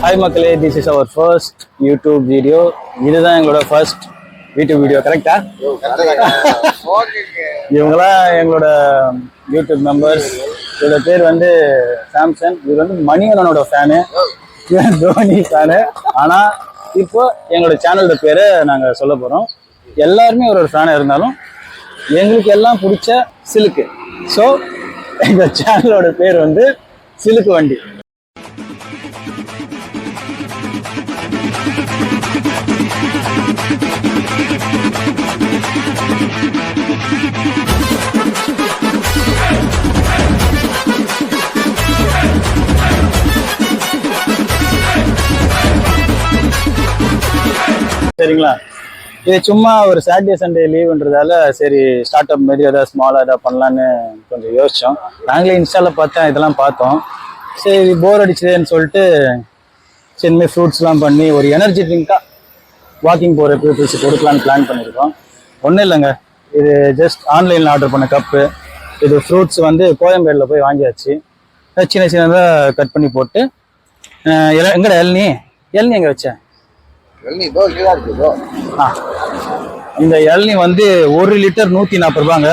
Hi மக்களே, this is our first YouTube video. இதுதான் எங்களோட ஃபர்ஸ்ட் யூடியூப் வீடியோ. கரெக்டா? இவங்களாம் எங்களோட யூடியூப் மெம்பர்ஸ். இதோட பேர் வந்து சாம்சன். இவர் வந்து மணிவண்ணனோட ஃபேனு, தோனி ஃபேனு. ஆனால் இப்போ எங்களோட சேனலோட பேரை நாங்கள் சொல்ல போகிறோம். எல்லாருமே ஒரு ஃபேனாக இருந்தாலும் எங்களுக்கு எல்லாம் பிடிச்ச சிலுக்கு. ஸோ எங்கள் சேனலோட பேர் வந்து சிலுக்கு வண்டி. சரிங்களா? இது சும்மா ஒரு சாட்டர்டே சண்டே லீவுன்றதால சரி ஸ்டார்ட் அப் மாரி ஏதாவது ஸ்மாலாக ஏதாவது பண்ணலான்னு கொஞ்சம் யோசித்தோம். நாங்களே இன்ஸ்டாவில் பார்த்தேன், இதெல்லாம் பார்த்தோம். சரி போர் அடிச்சதுன்னு சொல்லிட்டு சரி இனிமேல் ஃப்ரூட்ஸ்லாம் பண்ணி ஒரு எனர்ஜி ட்ரிங்காக வாக்கிங் போகிற பீப்புள்ஸ் கொடுக்கலான்னு பிளான் பண்ணியிருக்கோம். ஒன்றும் இல்லைங்க, இது ஜஸ்ட் ஆன்லைனில் ஆர்டர் பண்ண கப்பு. இது ஃப்ரூட்ஸ் வந்து கோயம்பேடில் போய் வாங்கியாச்சு. சின்ன சின்னதாக கட் பண்ணி போட்டு எங்கடா இளநீ எங்கே வச்சேன்? இந்த இளநீ வந்து 1 லிட்டர் 140 ரூபாங்க.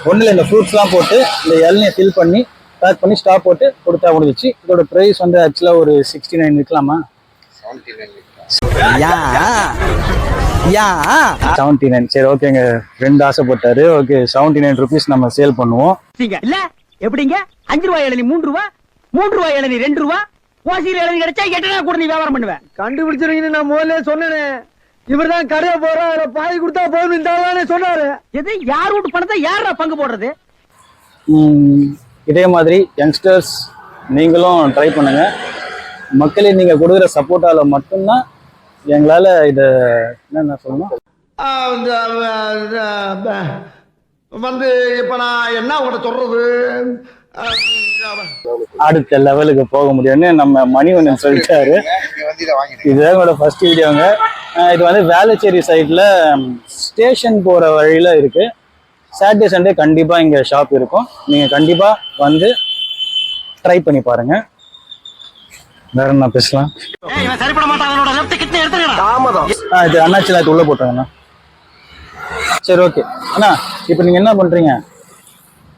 ஒன்றில் இந்த ஃப்ரூட்ஸ்லாம் போட்டு இந்த இளநியை ஃபில் பண்ணி பேக் பண்ணி ஸ்டாப் போட்டு கொடுத்தா முடிஞ்சிச்சு. இதோட ப்ரைஸ் வந்து ஆக்சுவலாக ஒரு 69 விற்கலாமா? 79. சரி ஓகேங்க, 2 ஆசைப்பட்டாரு. ஓகே 79 ருபீஸ் நம்ம சேல் பண்ணுவோம். இல்ல எப்படிங்க 5 ரூபாய் இளநீ 3 ரூபா, 3 ரூபாய் இளநீ 2 ரூபா, ஓசியில் இளநீ கிடைச்சா 8 நாள் கூட நீ வியாபாரம் பண்ணுவேன். கண்டுபிடிச்சிருக்கீங்க. நான் முதல்ல சொன்னேனே, இவர் தான் கடையை போற பாய் கொடுத்தா போதும் சொன்னாரு. எது யார் வீட்டு பணத்தை யாரா பங்கு போடுறது? இதே மாதிரி யங்ஸ்டர்ஸ் நீங்களும் ட்ரை பண்ணுங்க. மக்களே நீங்க கொடுக்குற சப்போர்ட்டால மட்டும்தான் எங்களால இதை என்ன சொல்லணும் வந்து இப்ப நான் என்ன உங்கள்கிட்ட சொல்றது, அடுத்த லெவலுக்கு போக முடியும்னு நம்ம மணிவண்ணன் சொல்லிட்டாரு. இதுதான் என்னோட ஃபர்ஸ்ட் வீடியோங்க. இது வந்து வேளச்சேரி சைட்ல ஸ்டேஷன் போற வழியில இருக்கு. சாட்டர்டே சண்டே கண்டிப்பா இங்க ஷாப் இருக்கும். நீங்க கண்டிப்பா வந்து ட்ரை பண்ணி பாருங்க. வேற என்ன பேசலாம்? இது அண்ணாச்சில உள்ள போட்டாங்கண்ணா. சரி ஓகே அண்ணா, இப்போ நீங்க என்ன பண்றீங்க?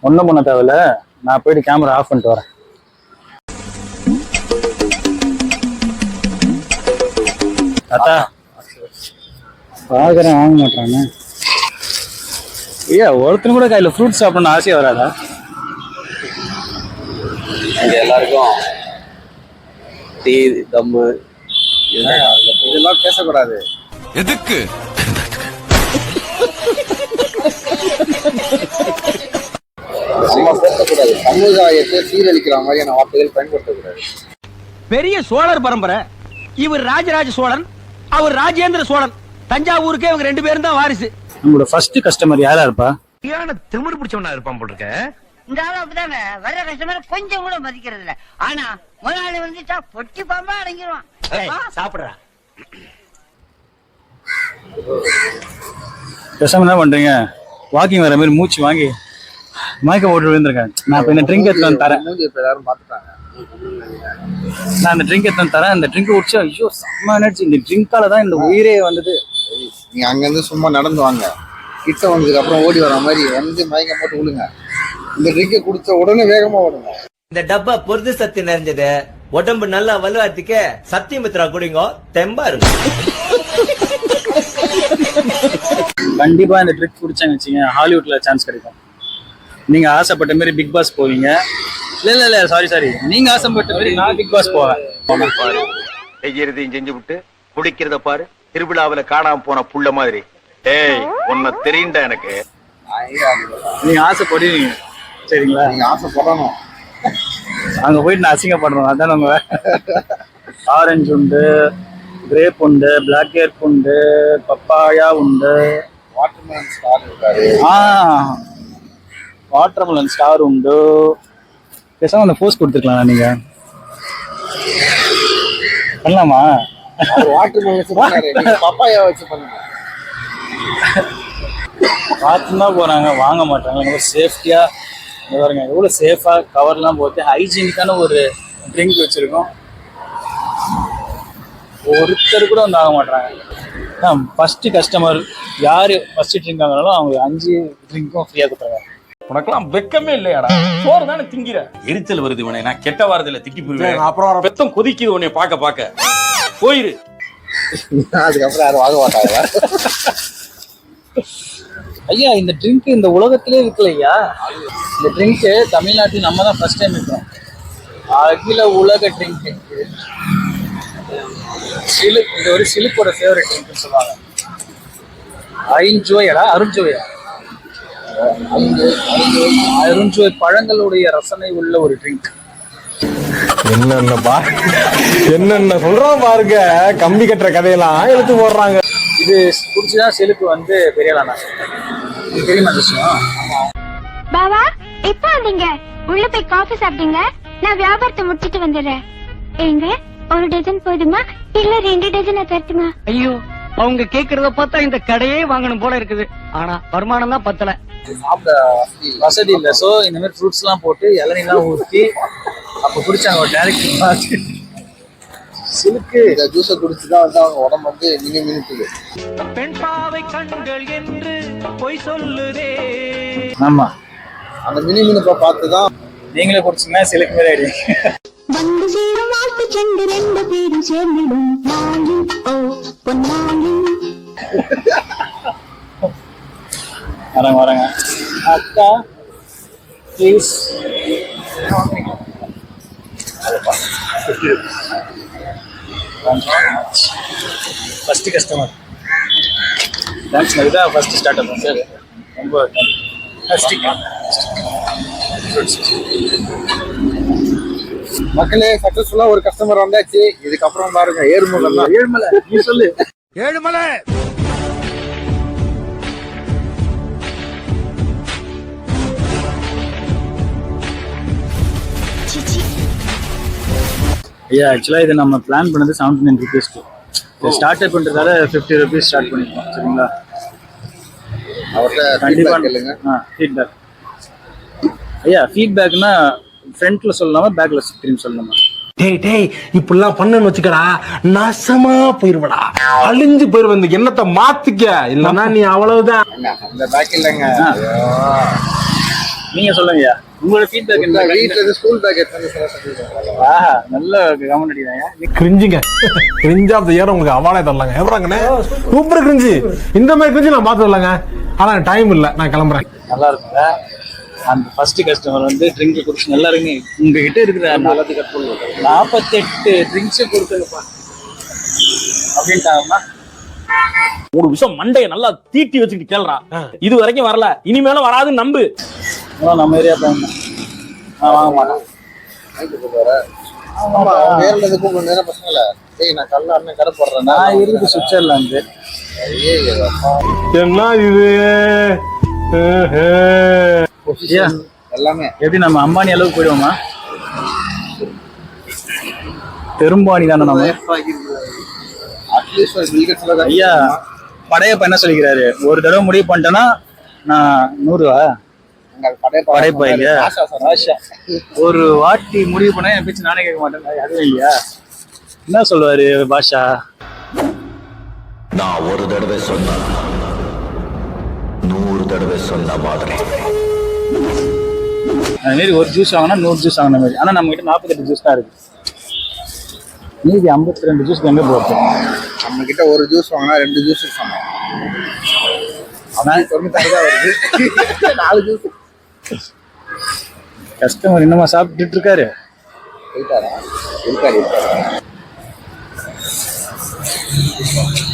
ஒன்றும் பண்ண தேவையில்ல, நான் போயிட்டு கேமரா ஆஃப் பண்ணிட்டு வரேன். அத்தா பாக்குறேன், வாங்க மாட்டாங்க. ஐயா ஒருத்தரும் கூட கையில் ஃப்ரூட் சாப்பிடணும்னு ஆசையா வராதா? எல்லாருக்கும் டீ தம்மு இதெல்லாம் பேசக்கூடாது. எதுக்கு பேசக்கூடாது? சமுதாயத்தை சீரழிக்கிற மாதிரியான வார்த்தைகள் பயன்படுத்தக்கூடாது. பெரிய சோழர் பரம்பரை. இவர் ராஜராஜ சோழன், அவர் ராஜேந்திர சோழன். தஞ்சாவூருக்கே இவங்க 2 பேரும் தான் வாரிசு. நம்மளோட ஃபர்ஸ்ட் கஸ்டமர் யாரா இருப்பா? திமிரு பிடிச்சவனா இருப்பான் போல இருக்க. இந்த ஆளு அப்படிதாங்க, வர்ற கஸ்டமர் கொஞ்சம் கூட மதிக்கிறது இல்ல. ஆனா முதலாளி வந்துட்டா பொட்டி பாம்பா அடங்கிடுவான். சாப்பிடுறா. பேசாம என்ன பண்றீங்க, வாக்கிங் வர மாதிரி மூச்சு வாங்கி மயக்க போட்டு விழுந்திருக்கேன். நான் இப்ப இந்த ட்ரிங்க் எடுத்து வந்து தரேன். மூஞ்சி இப்ப எல்லாரும் பாத்துட்டாங்க. நான் அந்த ட்ரிங்க் எடுத்து வந்து தரேன். அந்த ட்ரிங்க் குடிச்சா ஐயோ செம்ம எனர்ஜி. இந்த ட்ரிங்கால தான் இந்த உயிரே வந்தது. நீங்க அங்க இருந்து சும்மா நடந்து வாங்க, கிட்ட வந்ததுக்கு அப்புறம் ஓடி வர மாதிரி வந்து மயக்கம் போட்டு விழுங்க. இந்த ட்ரிங்கை குடிச்ச உடனே வேகமா ஓடுங்க. இந்த டப்பா பொருது சத்து நிறைஞ்சது, உடம்பு நல்லா வலுவாத்துக்கு சத்தியமித்ரா குடிங்க, தெம்பா இருக்கும். கண்டிப்பா இந்த ட்ரிக் குடிச்சாங்க வச்சுங்க, ஹாலிவுட்ல சான்ஸ் கிடைக்கும். நீங்க ஆசைப்பட்ட மாதிரி பிக் பாஸ் போவீங்க. இல்ல சாரி, நீங்க ஆசைப்பட்ட மாதிரி நான் பிக் பாஸ் போவேன். செய்யறதையும் செஞ்சு விட்டு குடிக்கிறத பாரு, திருவிழாவில காணாம போன புள்ள மாதிரி. ஏய், உன்னை தெரியுண்டா எனக்கு. நீங்க ஆசைப்படுவீங்க சரிங்களா? நீங்க ஆசைப்படணும். அங்க போயிட்டு நான் அசிங்கப்படுறோம். அதான் உங்க ஆரஞ்சு உண்டு, கிரேப் உண்டு, பிளாக் கேப் உண்டு, பப்பாயா உண்டு, வாட்டர்மெலன் ஸ்டார் இருக்காரு. வாட்டர்மெலன் ஸ்டார் உண்டு. பேசாம அந்த போஸ்ட் கொடுத்துருக்கலாம். நீங்க பண்ணலாமா? வாட்டர்மெலன் வச்சு பண்ணாரு, நீங்க பப்பாயா வச்சு பண்ணுங்க. பார்த்துதான் போறாங்க, வாங்க மாட்டாங்க. ரொம்ப சேஃப்டியா பாருங்க, எவ்வளவு சேஃபா கவர்லாம் போட்டு ஹைஜீனிக்கான ஒரு ட்ரிங்க் வச்சிருக்கோம். ஒருத்தர் கூட வந்து ஆக மாட்டாங்க. ஃபர்ஸ்ட் கஸ்டமர் யாரு ஃபர்ஸ்ட் ட்ரிங்க் வாங்கினாலும் அவங்க 5 ட்ரிங்க்கும் ஃப்ரீயா கொடுத்துருவாங்க. உனக்கெல்லாம் வெக்கமே இல்லையாடா? சோறு தானே திங்கிற. எரிச்சல் வருது உனே, நான் கெட்ட வாரத்துல திட்டி போயிருவேன். அப்புறம் பெத்தம் கொதிக்குது உன்னை பார்க்க போயிரு. அதுக்கப்புறம் யாரும் வாங்க மாட்டாங்க. ஐயா இந்த ட்ரிங்க் இந்த உலகத்திலே இருக்கலையா? இந்த ட்ரிங்க் தமிழ்நாட்டில் நம்ம தான் ஃபர்ஸ்ட் டைம் இருக்கோம். அகில உலக ட்ரிங்க் சிலுக். இது ஒரு சிலுக்கோட ஃபேவரட் ட்ரிங்க்னு சொல்லுவாங்க. அருஞ்சோயா அருஞ்சோய் பழங்களுடைய ரசனை உள்ள ஒரு ட்ரிங்க். என்னென்ன சொல்றோம் பாருங்க, கம்பி கட்டுற கதையெல்லாம் எடுத்து போடுறாங்க. இது குடிச்சுதான் செலுக்கு வந்து பெரியலானா. இது தெரியுமா விஷயம்? பாபா எப்ப வந்தீங்க? உள்ள போய் காஃபி சாப்பிட்டீங்க. நான் வியாபாரத்தை முடிச்சிட்டு வந்துடுறேன். எங்க ஒரு டஜன் போதுமா இல்ல 2 டஜன் தரட்டுமா? ஐயோ, அவங்க கேக்குறத பார்த்தா இந்த கடையே வாங்கணும் போல இருக்குது. ஆனா வருமானம் தான் பத்தல. சாப்பிட வசதி இல்லை. ஸோ இந்த மாதிரி ஃப்ரூட்ஸ் எல்லாம் போட்டு இளநீலாம் ஊற்றி அப்போ குடிச்சாங்க ஒரு டேரக்ட் சிலுக்கு. இந்த ஜூஸை குடிச்சுதான் வந்து அவங்க உடம்பு வந்து மினுக்குது. பெண் பாவை கண்கள் என்று பொய் சொல்லுதே. ஆமா, அந்த மினுப்பை பார்த்துதான் நீங்களே குடிச்சீங்கன்னா சிலுக்கு மாதிரி ஆயிடுவீங்க. வந்து சேரும் வாழ்த்து சென்று 2 பேரும் சேர்ந்திடும் நாளி ஓ பொன்னாளி. வராங்க அக்கா ப்ளீஸ். First customer. தேங்க்ஸ். இதுதான் ஃபர்ஸ்ட் ஸ்டார்ட் அப் சார். ரொம்ப மக்களே, சக்சஸ்ஃபுல்லா ஒரு கஸ்டமர் வந்தாச்சு. இதுக்கப்புறம் பாருங்க ஏழுமலை. நீ சொல்லு. ஏழுமலை ஐயா ஆக்சுவலாக இது நம்ம பிளான் பண்ணது 79 rupees. ஸ்டார்ட் அப் பண்ணுறதால 50 rupees ஸ்டார்ட் பண்ணிருக்கோம். சரிங்களா? அவர்கிட்ட கண்டிப்பாக கேளுங்க. ஃபீட்பேக். ஐயா ஃபீட்பேக்னா ஃப்ரண்ட்ல சொல்லலாமா பேக்ல திரும்பி சொல்லலாமா? டேய் இப்படிலாம் பண்ணன்னு வச்சுக்கடா, நாசமா போயிருவடா, அழிஞ்சு போயிருவ. இந்த எண்ணத்தை மாத்திக்க, இல்லன்னா நீ அவ்வளவுதான். இந்த பேக் இல்லைங்க. நீங்க சொல்லுங்க ஐயா, உங்களோட ஃபீட்பேக் என்ன? வீட்டுல இருந்து ஸ்கூல் பேக் எடுத்து நல்ல கமெண்ட் அடிக்கிறாங்க. கிரிஞ்சுங்க, கிரிஞ்ச் ஆஃப் தி இயர் உங்களுக்கு அவார்டே தரலாங்க. எவ்வளோங்கண்ணே சூப்பர் கிரிஞ்சு. இந்த மாதிரி கிரிஞ்சு நான் பார்த்து வரலாங்க. ஆனா டைம் இல்லை, நான் கிளம்புறேன். நல்லா இருக்குங்க. அந்த ஃபர்ஸ்ட் கஸ்டமர் வந்து ட்ரிங்க் குடிச்சு நல்லா இருங்க. உங்ககிட்ட இருக்கிற 48 ட்ரிங்க்ஸை கொடுத்துருப்பா அப்படின்ட்டாங்கன்னா ஒரு விஷயம் மண்டைய நல்லா தீட்டி வச்சுக்கிட்டு கேள்றா. இது வரைக்கும் வரல, இனிமேலும் வராதுன்னு நம்பு. நம்ம ஏரியா பையன் நான் வாங்க மாட்டேன். பசங்கள நான் கல்ல அண்ணன் கடை போடுறேன். நான் இருக்கு சுவிட்சர்லாந்து. என்ன இது? எல்லாமே. எப்படி நம்ம அம்பானி அளவுக்கு போயிடுவோமா? பெரும்பானி தானே நம்ம. அட்லீஸ்ட் ஒரு பில்கெட்ஸ்ல ஐயா படையப்ப என்ன சொல்லிக்கிறாரு, ஒரு தடவை முடிவு பண்ணிட்டேன்னா நான் 100 படைப்பா இல்லையா? ஒரு வாட்டி முடிவு பண்ணா என் பேச்சு நானே கேட்க மாட்டேன், அதுவும் இல்லையா? என்ன சொல்லுவாரு பாஷா? நான் ஒரு தடவை சொன்னா 100 தடவை சொன்ன மாதிரி. அது மாரி ஒரு ஜூஸ் வாங்கினா 100 ஜூஸ் வாங்கின மாதிரி. ஆனா நம்ம கிட்ட 48 ஜூஸ் தான் இருக்கு. மீதி 52 ஜூஸ்க்கு எங்க போகுது? நம்ம கிட்ட ஒரு ஜூஸ் வாங்கினா 2 ஜூஸ் சொன்னோம். அதான் 96 தான் வருது. 4 ஜூஸ். கஸ்டமர் இன்னுமா சாப்பிட்டுட்டு இருக்காரு? இருக்காரு.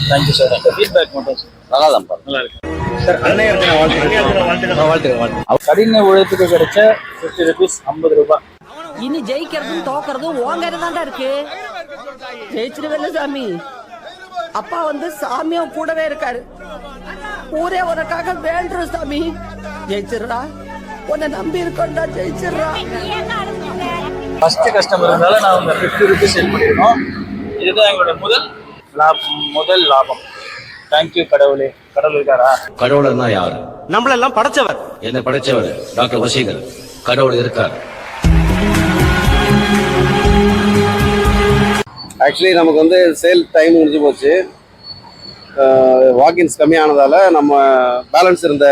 Thank you sir. ஃபீட்பேக் மட்டும் நல்லா தான் நல்லா இருக்கு சார். கடின உழைப்புக்கு கிடைச்ச 50 rupees 50 ரூபாய். இனி ஜெயிக்கிறதும் தோக்கறதும் உங்ககிட்ட தான்டா இருக்கு. ஜெயிச்சிருவேல சாமி. அப்பா வந்து சாமியும் கூடவே இருக்காரு. ஊரே உனக்காக வேண்டுறோம் சாமி. ஜெயிச்சிடுறா, உன்னை நம்பி இருக்கோம்டா, ஜெயிச்சிடுறா. ஃபர்ஸ்ட் கஸ்டமர் இருந்தாலும் நான் உங்க 50 rupees செல் பண்ணிருக்கோம். இதுதான் எங்களோட முதல் லாபம். தேங்க்யூ கடவுளே. கடவுள் இருக்காரா? கடவுள்னா யாரு? நம்மளெல்லாம் படைச்சவர். என்ன படைச்சவர்? டாக்டர் வசீகர். கடவுள் இருக்கார். ஆக்சுவலி நமக்கு வந்து சேல் டைம் முடிஞ்சு போச்சு. வாக்கின்ஸ் கம்மியானதால நம்ம பேலன்ஸ் இருந்த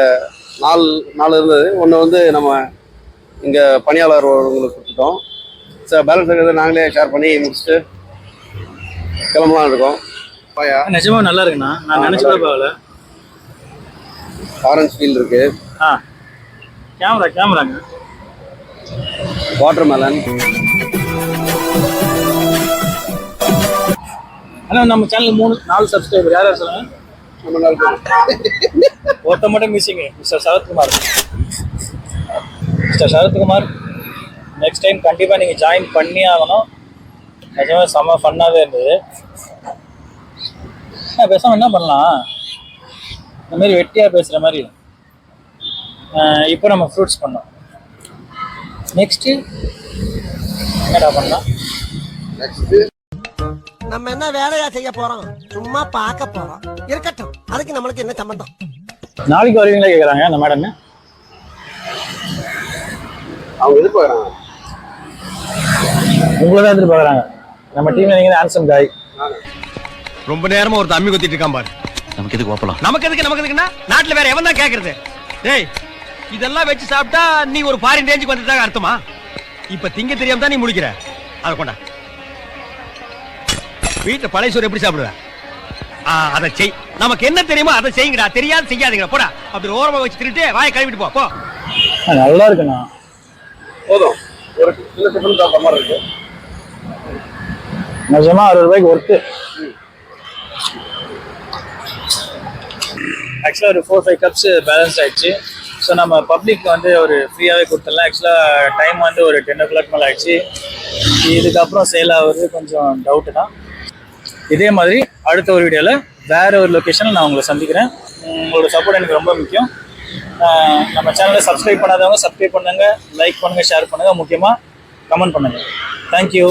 4 இருந்தது. ஒன்று வந்து நம்ம இங்கே பணியாளர் உங்களுக்கு கொடுத்துட்டோம். சார் பேலன்ஸ் இருக்கிறத நாங்களே ஷேர் பண்ணி முடிச்சுட்டு கிளம்பலாம் இருக்கோம். நிஜமா நல்லா இருக்குண்ணா. நான் நினைச்சு கூட பார்க்கல. ஆரஞ்ச் ஃபீல் இருக்கு. கேமராங்க. Watermelon. ஆனால் நம்ம சேனல் 4 சப்ஸ்கிரைபர் யார் சொல்லுங்க? நம்ம நாள் ஒருத்த மட்டும் missing, mister Sarathkumar. Next time கண்டிப்பாக நீங்கள் ஜாயின் பண்ணி ஆகணும். நிஜமாக செம்ம ஃபன்னாகவே இருந்தது. பேசாமல் என்ன பண்ணலாம், இந்த மாதிரி வெட்டியாக பேசுகிற மாதிரி இப்போ நம்ம ஃப்ரூட்ஸ் பண்ணோம். நெக்ஸ்ட்டு என்னடா பண்ணலாம்? நம்ம என்ன வேலையா செய்ய போறோம்? சும்மா பார்க்க போறோம். இருக்கட்டும், அதுக்கு நம்மளுக்கு என்ன சம்பந்தம்? நாளைக்கு வருவீங்களா கேட்குறாங்க அந்த மேடம். அவங்க எதிர்பார்க்குறாங்க, உங்களை தான் எதிர்பார்க்குறாங்க. நம்ம டீம்ல நீங்கள் ஆன்சம் காய். ரொம்ப நேரமா ஒரு தம்மி கொத்திட்டு இருக்கான் பாரு. நமக்கு எதுக்கு ஓப்பலாம்? நமக்கு எதுக்குன்னா நாட்டுல வேற எவன் தான் கேக்குறது? டேய், இதெல்லாம் வச்சு சாப்பிட்டா நீ ஒரு ஃபாரின் ரேஞ்சுக்கு வந்துட்டாங்க அர்த்தமா? இப்ப திங்க தெரியாம தான் நீ முடிக்கிற. அத கொண்டா. வீட்டுல பழைய சோறு எப்படி சாப்பிடுவ? அதை செய். நமக்கு என்ன தெரியுமோ அதை செய்யுங்கடா. தெரியாது செய்யாதீங்க. போடா. அப்படி ஓரமா வச்சு திருட்டு வாயை கழுவிட்டு போ. நல்லா இருக்குண்ணா. போதும். ஒரு சின்ன டிஃபன் சாப்பிட்ற மாதிரி இருக்கு. நிஜமா 60 ரூபாய்க்கு ஒர்த்து. ஆக்சுவலாக ஒரு 4-5 கப்ஸ் பேலன்ஸ் ஆயிடுச்சு. ஸோ நம்ம பப்ளிக் வந்து ஒரு ஃப்ரீயாகவே கொடுத்துடலாம். ஆக்சுவலாக டைம் வந்து ஒரு 10 o'clock மேலே ஆயிடுச்சு. இதுக்கப்புறம் சேல் ஆகுறது கொஞ்சம் டவுட்டு தான். இதே மாதிரி அடுத்த ஒரு வீடியோவில் வேறு ஒரு லொக்கேஷனில் நான் உங்களை சந்திக்கிறேன். உங்களோட சப்போர்ட் எனக்கு ரொம்ப முக்கியம். நம்ம சேனலை சப்ஸ்கிரைப் பண்ணாதவங்க சப்ஸ்கிரைப் பண்ணுங்கள், லைக் பண்ணுங்கள், ஷேர் பண்ணுங்கள், முக்கியமாக கமெண்ட் பண்ணுங்கள். தேங்க்யூ.